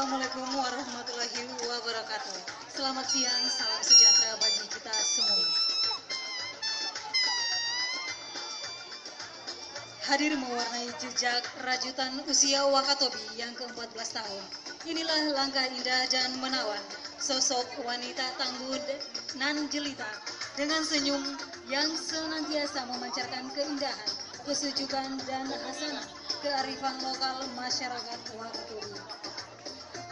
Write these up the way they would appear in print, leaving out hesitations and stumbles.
Assalamualaikum warahmatullahi wabarakatuh. Selamat siang, salam sejahtera bagi kita semua. Hadir mewarnai jejak rajutan usia Wakatobi yang ke-14 tahun. Inilah langkah indah dan menawan sosok wanita tangguh nan jelita dengan senyum yang senantiasa memancarkan keindahan, kesejukan dan hasanah kearifan lokal masyarakat Wakatobi.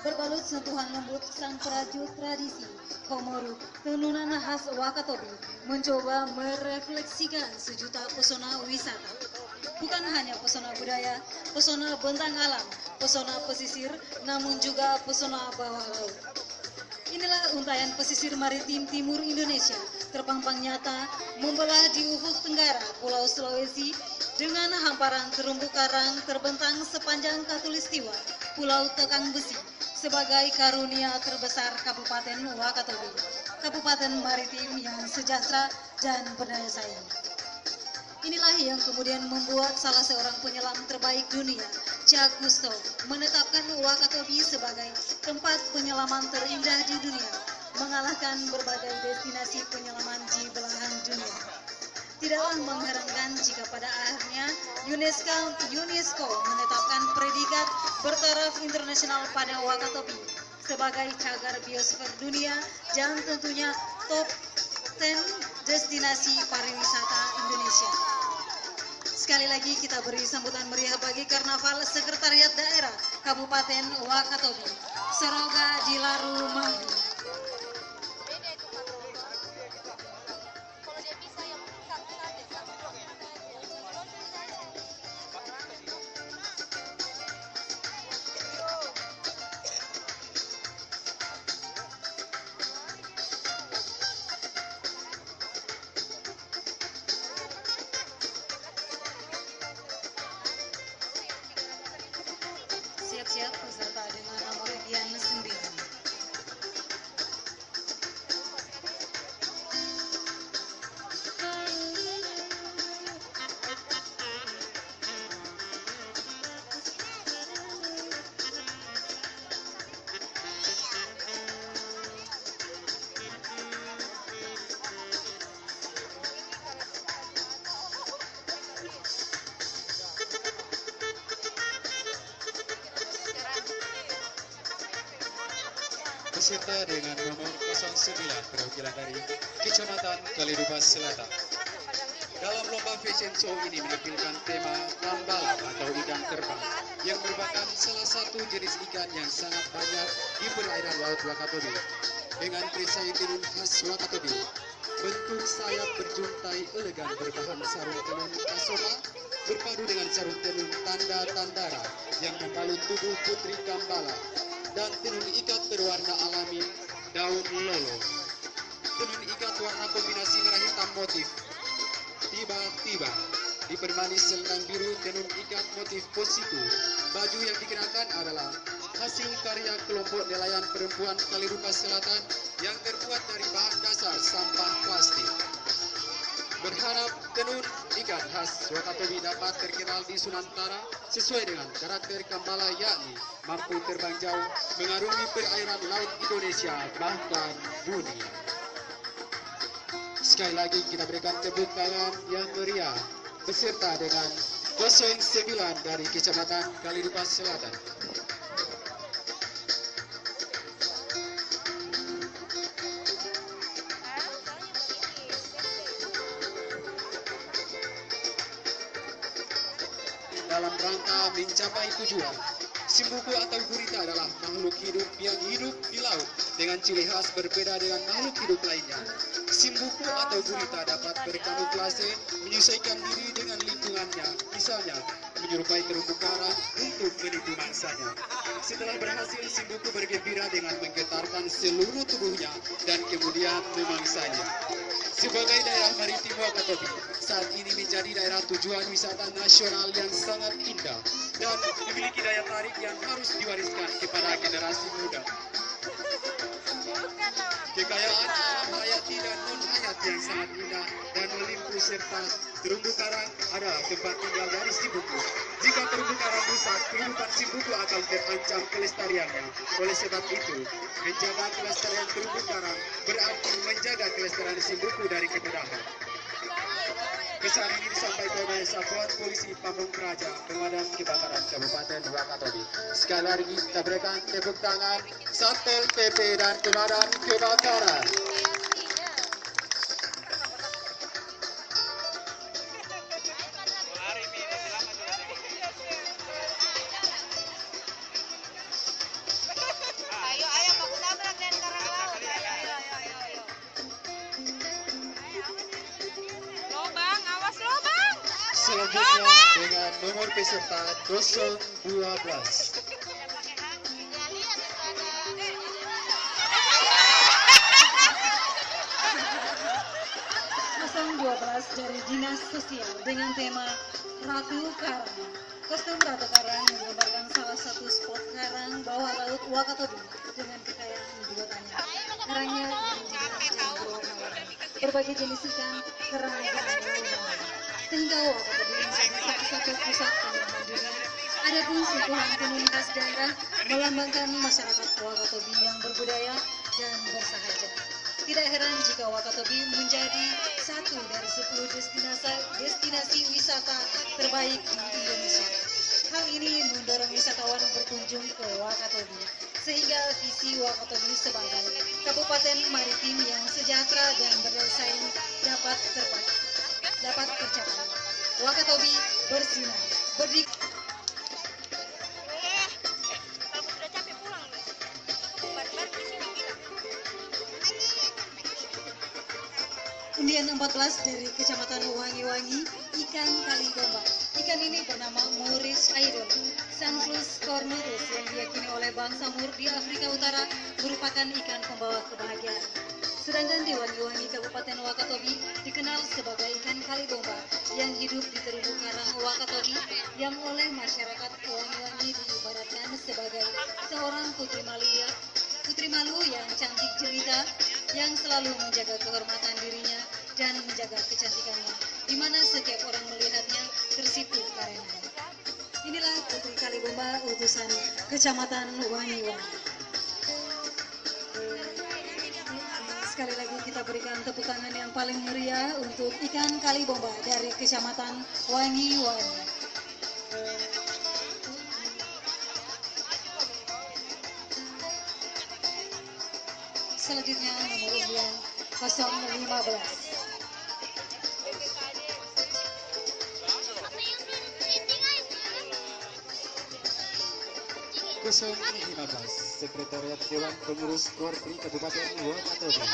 Berbalut sentuhan lembut sang perajut tradisi Komoruk, tenunan khas Wakatobi mencoba merefleksikan sejuta pesona wisata. Bukan hanya pesona budaya, pesona bentang alam, pesona pesisir, namun juga pesona bawah laut. Inilah untayan pesisir maritim timur Indonesia, terpampang nyata membelah di ufuk tenggara Pulau Sulawesi dengan hamparan terumbu karang terbentang sepanjang Katulistiwa, Pulau Tekang Besi, sebagai karunia terbesar Kabupaten Wakatobi, kabupaten maritim yang sejahtera dan berdaya saing. Inilah yang kemudian membuat salah seorang penyelam terbaik dunia, Jacques Cousteau, menetapkan Wakatobi sebagai tempat penyelaman terindah di dunia, mengalahkan berbagai destinasi penyelaman di belahan dunia. Tidaklah mengherankan jika pada akhirnya UNESCO menetapkan predikat bertaraf internasional pada Wakatobi sebagai cagar biosfer dunia dan tentunya top 10 destinasi pariwisata Indonesia. Sekali lagi kita beri sambutan meriah bagi Karnaval Sekretariat Daerah Kabupaten Wakatobi, Seroga Dilaru Manggu. Siap-siap peserta dengan nomor undian 9. Peserta dengan nomor 09 perwakilan dari Kecamatan Kalidupas Selatan. Dalam lomba fashion show ini menampilkan tema kambala atau ikan terbang yang merupakan salah satu jenis ikan yang sangat banyak di perairan laut Wakatobi. Dengan perisai tenun khas Wakatobi, bentuk sayap berjuntai elegan berbahan sarung tenun kasoma berpadu dengan sarung tenun tanda tandara yang membalut tubuh putri kambala dan tenun ikat berwarna alami daun lolo. Tenun ikat warna kombinasi merah hitam motif tiba-tiba dipermani selendang biru tenun ikat motif posiku. Baju yang dikenakan adalah hasil karya kelompok nelayan perempuan Kalidupas Selatan yang terbuat dari bahan dasar sampah plastik. Berharap tenun ikat khas Wakatobi dapat terkenal di Sunantara sesuai dengan karakter kambala, yakni mampu terbang jauh mengarungi perairan laut Indonesia bahkan dunia. Sekali lagi kita berikan tepuk tangan yang meriah beserta dengan 09 dari Kecamatan Kalidupas Selatan. Dalam rangka mencapai tujuan, simbuku atau gurita adalah makhluk hidup yang hidup di laut dengan ciri khas berbeda dengan makhluk hidup lainnya. Simbuku atau gurita dapat berkamuflase menyesuaikan diri dengan lingkungannya, misalnya menyerupai terumbu karang untuk menipu mangsanya. Setelah berhasil, simbuku bergembira dengan menggetarkan seluruh tubuhnya dan kemudian memangsanya. Sebagai daerah maritim Wakatobi, saat ini menjadi daerah tujuan wisata nasional yang sangat indah dan memiliki daya tarik yang harus diwariskan kepada generasi muda. Kekayaan alam hayati dan non-hayati habitat yang sangat indah dan melimpah serta terumbu karang adalah tempat tinggal dari si buku. Jika terumbu karang rusak, kehidupan si buku akan terancam kelestariannya. Oleh sebab itu, menjaga kelestarian terumbu karang berarti menjaga kelestarian si buku dari kepunahan. Pesan ini disampaikan oleh Satuan Polisi Pamung Praja Pemadam Kebakaran Kabupaten Wakatobi. Sekali lagi kita berikan tepuk tangan Satpol PP dan Pemadam Kebakaran. Selanjutnya dengan nomor peserta 012. dari Dinas Sosial dengan tema Ratu Karang. Kostum Ratu Karang menggambarkan salah satu spot karang bawah laut Wakatobi dengan kekayaan buatannya. Karangnya yang dijelaskan berwarna-warni, berbagai jenis ikan, kerang, dan lain-lain. Sehingga Wakatobi menjadi satu-satu pusat pengembangan dunia. Adapun sentuhan tenun khas daerah melambangkan masyarakat Wakatobi yang berbudaya dan bersahaja. Tidak heran jika Wakatobi menjadi satu dari 10 destinasi wisata terbaik di Indonesia. Hal ini mendorong wisatawan berkunjung ke Wakatobi, sehingga visi Wakatobi sebagai kabupaten maritim yang sejahtera dan bersaing dapat tercapai. Wakatobi bersinar, berdikari. Undian 14 dari Kecamatan Wangi-Wangi, ikan kalidomba. Ikan ini bernama Moorish Idol, Sanflus cornutus, yang diyakini oleh bangsa Moor di Afrika Utara merupakan ikan pembawa kebahagiaan. Sedangkan di Wangi-Wangi, Kabupaten Wakatobi, dikenal sebagai ikan kalidomba yang hidup di terumbu karang Wakatobi, yang oleh masyarakat Wangi-Wangi diibaratkan sebagai seorang putri malu yang cantik jelita, yang selalu menjaga kehormatan dirinya dan menjaga kecantikannya, di mana setiap orang melihatnya tersipu karenanya. Inilah Putri Kalidomba utusan Kecamatan Wangi-Wangi. Sekali lagi kita berikan tepuk tangan yang paling meriah untuk ikan Kalidomba dari Kecamatan Wangi-Wangi. Selanjutnya nomor undian 015. Kosong 15, Sekretariat Dewan Pengurus Korpri Kabupaten Wakatobi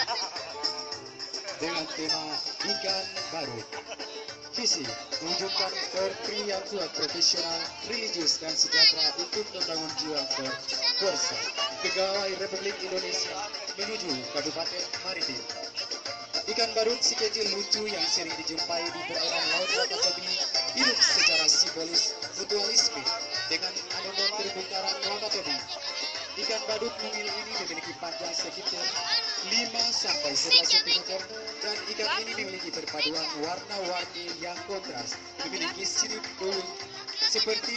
dengan tema ikan baru. Visi mewujudkan Korpri yang kuat, profesional, religius dan sejahtera untuk membangun jiwa korsa Pegawai Republik Indonesia menuju Kabupaten Maritim. Ikan barut si kecil lucu yang sering dijumpai di perairan laut Wakatobi hidup secara simbolis mutualisme dengan anomon terumbu karang Wakatobi. Ikan badut mungil ini memiliki panjang sekitar 5-11 cm dan ikan ini memiliki perpaduan warna-warni yang kontras, memiliki sirip kuning seperti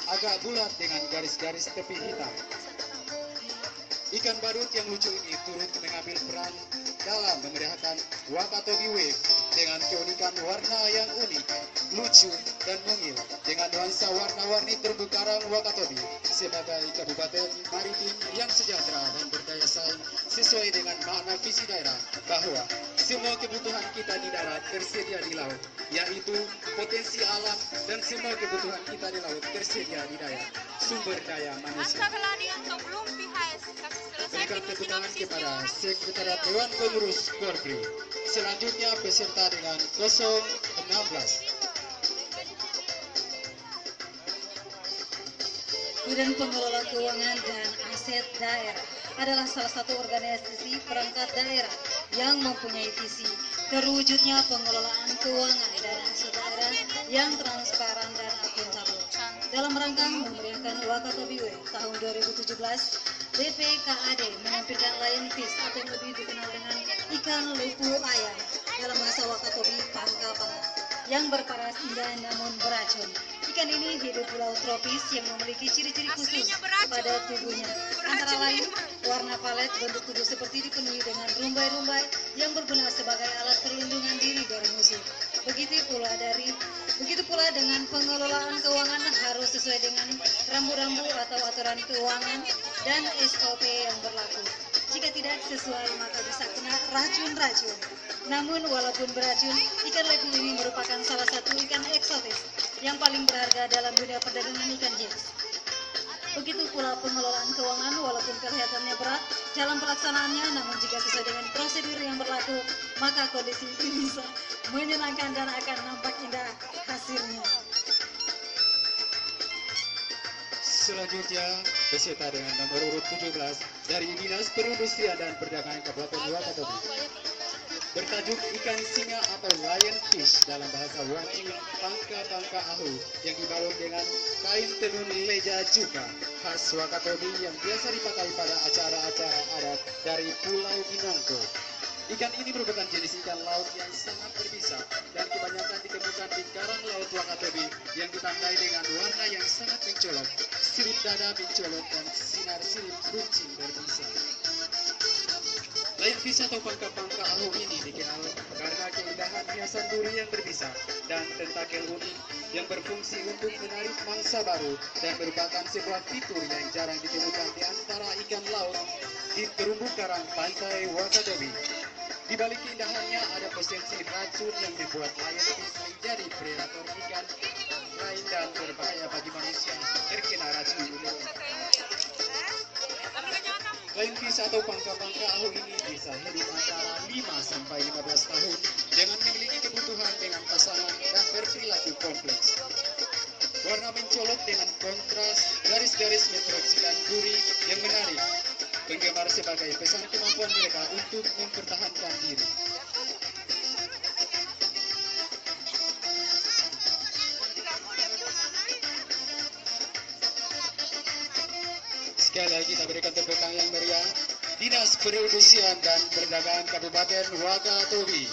agak bulat dengan garis-garis tepi hitam. Ikan badut yang lucu ini turut mengambil peran dalam memeriahkan Wakatobi Wave dengan keunikan warna yang unik, lucu, dan mungil dengan nuansa warna-warni terumbu karang Wakatobi sebagai kabupaten maritim yang sejahtera dan berdaya saing sesuai dengan makna visi daerah bahwa semua kebutuhan kita di darat tersedia di laut, yaitu potensi alam, dan semua kebutuhan kita di laut tersedia di darat, sumber daya manusia. Berikan tepuk tangan kepada Sekretariat Dewan Pengurus Korpri. Selanjutnya peserta dengan 016. Badan Pengelola Keuangan dan Aset Daerah adalah salah satu organisasi perangkat daerah yang mempunyai visi terwujudnya pengelolaan keuangan dan aset daerah yang transparan dan akuntabel. Dalam rangka memeriahkan Wakatobi Week tahun 2017, BPKAD menampilkan Lion Fish atau yang lebih dikenal dengan ikan lupu ayam dalam bahasa Wakatobi pangka-pangka, yang berparas indah namun beracun. Ikan ini hidup di laut tropis yang memiliki ciri-ciri khusus pada tubuhnya. Antara lain, warna palet bentuk tubuh seperti dipenuhi dengan rumbai-rumbai yang berguna sebagai alat perlindungan diri dari musuh. Begitu pula dengan pengelolaan keuangan harus sesuai dengan rambu-rambu atau aturan keuangan dan SOP yang berlaku. Jika tidak sesuai maka bisa kena racun-racun. Namun walaupun beracun, ikan lepung ini merupakan salah satu ikan eksotis yang paling berharga dalam dunia perdagangan ikan hias. Begitu pula pengelolaan keuangan walaupun kelihatannya berat dalam pelaksanaannya, namun jika sesuai dengan prosedur yang berlaku, maka kondisi ini bisa menyenangkan dan akan nampak indah hasilnya. Selanjutnya, peserta dengan nomor urut 17 dari Dinas Perindustrian dan Perdagangan Kabupaten Wakatobi. Bertajuk ikan singa atau lionfish dalam bahasa Wani pangka-pangka ahu yang dibalut dengan kain tenun leja juga khas Wakatobi yang biasa dipakai pada acara-acara adat dari Pulau Binongko. Ikan ini merupakan jenis ikan laut yang sangat berbisa dan kebanyakan ditemukan di karang laut Wakatobi yang ditandai dengan warna yang sangat mencolok, sirip dada mencolok dan sinar sirip runcing berbisa. Lionfish atau pangka-pangka ahu ini dikenal karena keindahan hiasan duri yang berbisa dan tentakel unik yang berfungsi untuk menarik mangsa baru dan merupakan sebuah fitur yang jarang ditemukan di antara ikan laut di terumbu karang pantai Wakatobi. Di balik keindahannya ada potensi racun yang membuat lionfish menjadi predator ikan lain dan berbahaya bagi manusia terkena racun ini. Lionfish atau pangka-pangka ahu ini bisa hidup antara 5 sampai 15 tahun dengan memiliki kebutuhan dengan pasangan dan berperilaku kompleks. Warna mencolok dengan kontras garis-garis meteroksidan duri yang menarik penggemar sebagai pesan kemampuan mereka untuk mempertahankan diri. Sekali lagi kita berikan tepuk tangan yang meriah. Dinas Perindustrian dan Perdagangan Kabupaten Wakatobi.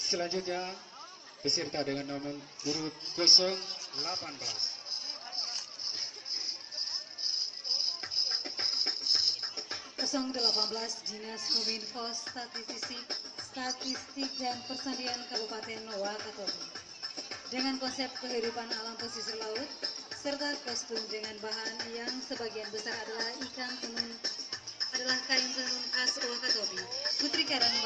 Selanjutnya, peserta dengan nomor urut 018. Dinas Kominfo Statistik dan Persandian Kabupaten Wakatobi. Dengan konsep kehidupan alam pesisir laut serta kostum dengan bahan yang sebagian besar adalah kain tenun khas Wakatobi. Putri Karang